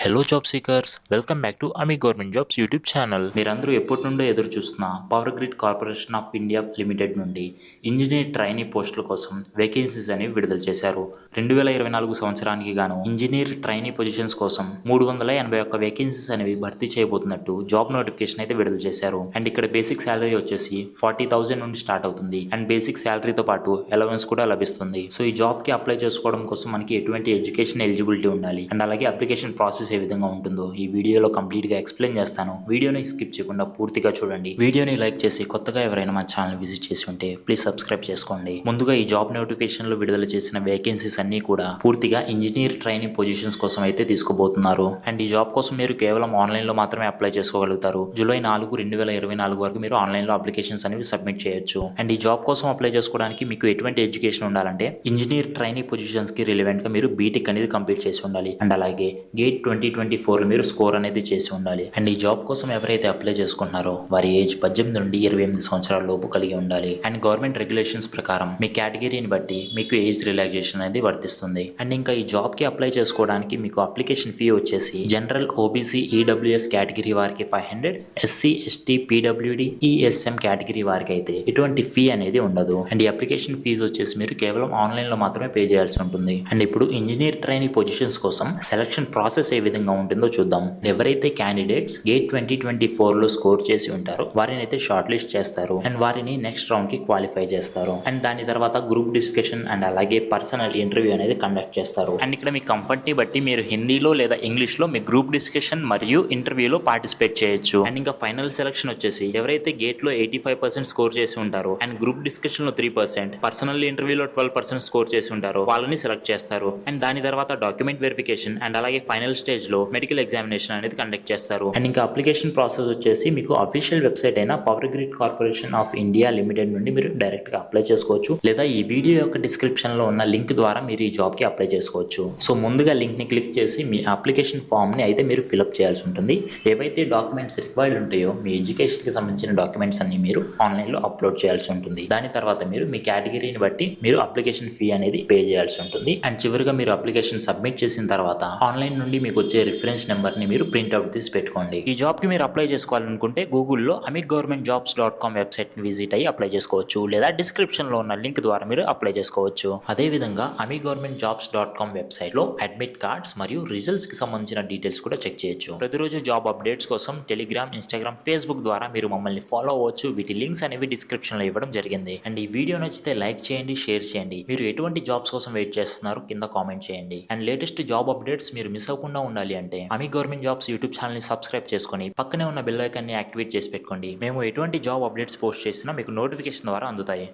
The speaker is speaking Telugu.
Hello job seekers, welcome back to Amy government jobs YouTube channel. మీరందరూ ఎప్పటి నుండో ఎదురు చూస్తున్న power grid corporation of India limited నుండి ఇంజనీర్ ట్రైనీ పోస్టుల కోసం వేకెన్సీస్ అనేవి విడుదల చేశారు. 2024 సంవత్సరానికి గాను ఇంజనీర్ ట్రైనీ పొజిషన్స్ కోసం 381 వేకెన్సీస్ అనేవి భర్తీ చేయబోతున్నట్టు జాబ్ నోటిఫికేషన్ అయితే విడుదల చేశారు. అండ్ ఇక్కడ బేసిక్ శాలరీ వచ్చేసి 40,000 నుండి స్టార్ట్ అవుతుంది. అండ్ బేసిక్ శాలరీతో పాటు అలవెన్స్ కూడా లభిస్తుంది. సో ఈ జాబ్ కి అప్లై చేసుకోవడం కోసం మనకి ఎటువంటి ఎడ్యుకేషన్ ఎలిజిబిలిటీ ఉండాలి అండ్ అలాగే అప్లికేషన్ ప్రాసెస్ ఏ విధంగా ఉంటుందో ఈ వీడియోలో కంప్లీట్ గా ఎక్స్ప్లెయిన్ చేస్తాను. వీడియోని స్కిప్ చేయకుండా పూర్తిగా చూడండి. వీడియోని లైక్ చేసి కొత్తగా ఎవరైనా మా ఛానల్ విజిట్ చేసి ఉంటే ప్లీజ్ సబ్స్క్రైబ్ చేసుకోండి. ముందుగా ఈ జాబ్ నోటిఫికేషన్ లో విడుదల చేసిన వేకెన్సీస్ అన్ని కూడా పూర్తిగా ఇంజనీర్ ట్రైనింగ్ పొజిషన్స్ కోసం అయితే తీసుకోబోతున్నారు. అండ్ ఈ జాబ్ కోసం మీరు కేవలం ఆన్లైన్ లో మాత్రమే అప్లై చేసుకోగలుగుతారు. జూలై 4, 2024 వరకు మీరు ఆన్లైన్ లో అప్లికేషన్స్ అనేవి సబ్మిట్ చేయొచ్చు. అండ్ ఈ జాబ్ కోసం అప్లై చేసుకోవడానికి మీకు ఎటువంటి ఎడ్యుకేషన్ ఉండాలంటే ఇంజనీర్ ట్రైనింగ్ పొజిషన్స్ కి రిలవెంట్ గా మీరు బీటెక్ అనేది కంప్లీట్ చేసి ఉండాలి. అండ్ అలాగే గేట్ 2024 మీరు స్కోర్ అనేది చేసి ఉండాలి. అండ్ ఈ జాబ్ కోసం ఎవరైతే అప్లై చేసుకున్నారో వారి ఏజ్ 18 నుండి 28 సంవత్సరాల లోపు కలిగి ఉండాలి. అండ్ గవర్నమెంట్ రెగ్యులేషన్స్ ప్రకారం మీ కేటగిరీని బట్టి మీకు ఏజ్ రిలాక్సేషన్ అనేది వర్తిస్తుంది. అండ్ ఇంకా ఈ జాబ్ కి అప్లై చేసుకోవడానికి మీకు అప్లికేషన్ ఫీ వచ్చేసి జనరల్, ఓబీసీ, ఈడబ్ల్యూఎస్ కేటగిరీ వారికి 500, SC, ST, PWD, ESM category వారికి అయితే ఎటువంటి ఫీ అనేది ఉండదు. అండ్ ఈ అప్లికేషన్ ఫీజు వచ్చేసి మీరు కేవలం ఆన్లైన్ లో మాత్రమే పే చేయాల్సి ఉంటుంది. అండ్ ఇప్పుడు ఇంజనీర్ ట్రైనింగ్ పొజిషన్స్ కోసం సెలక్షన్ ప్రాసెస్ ఏ విధంగా ఉంటుందో చూద్దాం. ఎవరైతే క్యాండిడేట్స్ గేట్ 2024 లో స్కోర్ చేసి ఉంటారో వారిని అయితే షార్ట్ లిస్ట్ చేస్తారు అండ్ వారిని నెక్స్ట్ రౌండ్ కి క్వాలిఫై చేస్తారు. అండ్ దాని తర్వాత గ్రూప్ డిస్కషన్ అండ్ అలాగే పర్సనల్ ఇంటర్వ్యూ అనేది కండక్ట్ చేస్తారు. అండ్ ఇక్కడ మీ కంఫర్ట్ ని బట్టి మీరు హిందీలో లేదా ఇంగ్లీష్ లో మీ గ్రూప్ డిస్కషన్ మరియు ఇంటర్వ్యూలో పార్టిసిపేట్ చేయొచ్చు. అండ్ ఇంకా ఫైనల్ సెలక్షన్ వచ్చేసి ఎవరైతే గేట్ లో 85% స్కోర్ చేసి ఉంటారో అండ్ గ్రూప్ డిస్కషన్ లో 3%, పర్సనల్ ఇంటర్వ్యూలో 12% స్కోర్ చేసి ఉంటారో వాళ్ళని సెలెక్ట్ చేస్తారు. అండ్ దాని తర్వాత డాక్యుమెంట్ వెరిఫికేషన్ అండ్ అలాగే ఫైనల్ స్టేజ్ లో మెడికల్ ఎగ్జామినేషన్ అనేది కండక్ట్ చేస్తారు. అండ్ ఇంకా అప్లికేషన్ ప్రాసెస్ వచ్చేసి మీకు అఫీషియల్ వెబ్సైట్ అయిన power grid corporation of India limited నుండి మీరు డైరెక్ట్ గా అప్లై చేసుకోవచ్చు, లేదా ఈ వీడియో యొక్క డిస్క్రిప్షన్ లో ఉన్న లింక్ ద్వారా మీరు ఈ జాబ్ కి అప్లై చేసుకోవచ్చు. సో ముందుగా లింక్ ని క్లిక్ చేసి మీ అప్లికేషన్ ఫామ్ ని అయితే మీరు ఫిల్అప్ చేయాల్సి ఉంటుంది. ఏవైతే డాక్యుమెంట్స్ రిక్వైర్డ్ ఉంటాయో మీ ఎడ్యుకేషన్ కి సంబంధించిన డాక్యుమెంట్స్ అన్ని మీరు ఆన్లైన్ లో అప్లోడ్ చేయాల్సి ఉంటుంది. దాని తర్వాత మీరు మీ కేటగిరీని బట్టి మీరు అప్లికేషన్ ఫీ అనేది పే చేయాల్సి ఉంటుంది. అండ్ చివరిగా మీరు అప్లికేషన్ సబ్మిట్ చేసిన తర్వాత ఆన్లైన్ నుండి మీకు వచ్చే రిఫరెన్స్ నెంబర్ ని మీరు ప్రింట్అవుట్ తీసి పెట్టుకోండి. ఈ జాబ్ కి మీరు అప్లై చేసుకోవాలనుకుంటే గూగుల్లో amiggovernmentjobs.com వెబ్సైట్ ని విజిట్ అయ్యి అప్లై చేసుకోవచ్చు, లేదా డిస్క్రిప్షన్ లో ఉన్న లింక్ ద్వారా మీరు అప్లై చేసుకోవచ్చు. అదే విధంగా amiggovernmentjobs.com వెబ్సైట్ లో అడ్మిట్ కార్డ్స్ మరియు రిజల్ట్స్ కి సంబంధించిన డీటెయిల్స్ కూడా చెక్ చేయొచ్చు. ప్రతిరోజు జాబ్ అప్డేట్స్ కోసం టెలిగ్రామ్, ఇన్స్టాగ్రామ్, ఫేస్బుక్ ద్వారా మీరు మమ్మల్ని ఫాలో అవ్వచ్చు. వీటి లింక్స్ అనేవి డిస్క్రిప్షన్ లో ఇవ్వడం జరిగింది. అండ్ ఈ వీడియో నచ్చితే లైక్ చేయండి, షేర్ చేయండి. మీరు ఎటువంటి జాబ్స్ కోసం వెయిట్ చేస్తున్నారు కింద కామెంట్ చేయండి. అండ్ లేటెస్ట్ జాబ్ అప్డేట్స్ మీరు మిస్ అవ్వకుండా ఉండాలి అంటే అమీ గవర్నమెంట్ జాబ్స్ యూట్యూబ్ ఛానల్ ని సబ్స్క్రైబ్ చేసుకొని పక్కనే ఉన్న బెల్ ఐకాన్ ని యాక్టివేట్ చేసి పెట్టుకోండి. మేము ఎటువంటి జాబ్ అప్డేట్స్ పోస్ట్ చేసినా మీకు నోటిఫికేషన్ ద్వారా అందుతాయి.